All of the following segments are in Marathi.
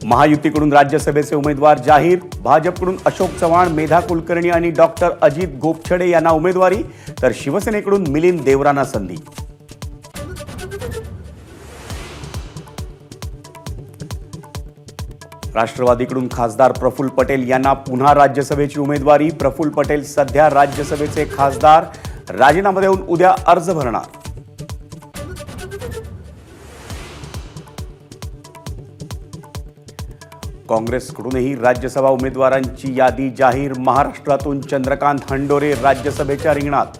महायुतीकडून राज्यसभेचे उमेदवार जाहीर। भाजपकडून अशोक चव्हाण, मेधा कुलकर्णी आणि डॉक्टर अजित गोपछडे यांना उमेदवारी, तर शिवसेनेकडून मिलिंद देवरांना संधी। राष्ट्रवादीकडून खासदार प्रफुल्ल पटेल यांना पुन्हा राज्यसभेची उमेदवारी। प्रफुल्ल पटेल सध्या राज्यसभेचे खासदार, राजीनामा देऊन उद्या अर्ज भरणार। काँग्रेसकडूनही राज्यसभा उमेदवारांची यादी जाहीर। महाराष्ट्रातून चंद्रकांत हंडोरे राज्यसभेच्या रिंगणात।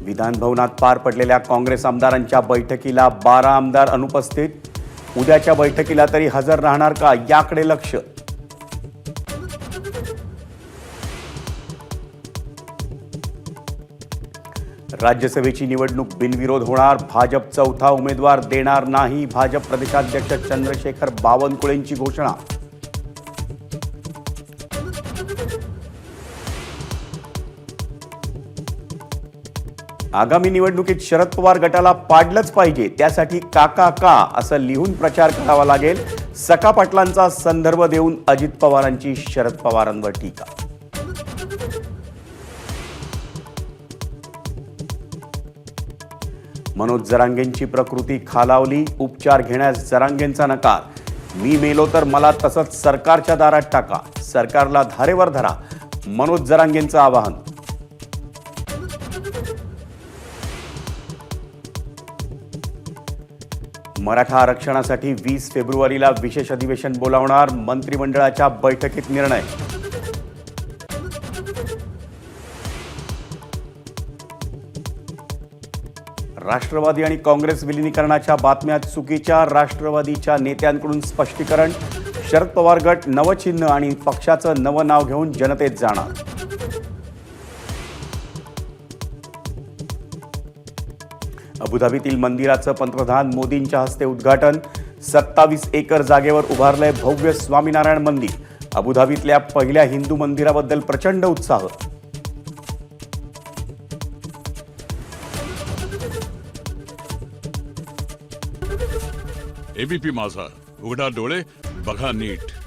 विधान भवनात पार पडलेल्या काँग्रेस आमदारांच्या बैठकीला 12 आमदार अनुपस्थित। उद्याच्या बैठकीला तरी हजर राहणार का, याकडे लक्ष। राज्यसभेची निवडणूक बिनविरोध होणार। भाजप चौथा उमेदवार देणार नाही, भाजप प्रदेशाध्यक्ष चंद्रशेखर बावनकुळेंची घोषणा। आगामी निवडणुकीत शरद पवार गटाला पाडलंच पाहिजे, त्यासाठी काका का असं लिहून प्रचार करावा लागेल। सखा पाटलांचा संदर्भ देऊन अजित पवारांची शरद पवारांवर टीका। मनोज जरांगेंची प्रकृती खालावली, उपचार घेण्यास जरांगेंचा नकार। मी मेलो तर मला तसंच सरकारच्या दारात टाका, सरकारला धारेवर धरा, मनोज जरांगेंचं आवाहन। मराठा आरक्षणासाठी 20 फेब्रुवारीला विशेष अधिवेशन बोलावणार, मंत्रिमंडळाच्या बैठकीत निर्णय। राष्ट्रवादी आणि काँग्रेस विलिनीकरणाच्या बातम्या चुकीच्या, राष्ट्रवादीच्या नेत्यांकडून स्पष्टीकरण। शरद पवार गट नवं चिन्ह आणि पक्षाचं नवं नाव घेऊन जनतेत जाणार। अबुधाबीतील मंदिराचं पंतप्रधान मोदींच्या हस्ते उद्घाटन। 27 एकर जागेवर उभारलंय भव्य स्वामीनारायण मंदिर। अबुधाबीतल्या पहिल्या हिंदू मंदिराबद्दल प्रचंड उत्साह। एबीपी माझा, उघडा डोळे बघा नीट।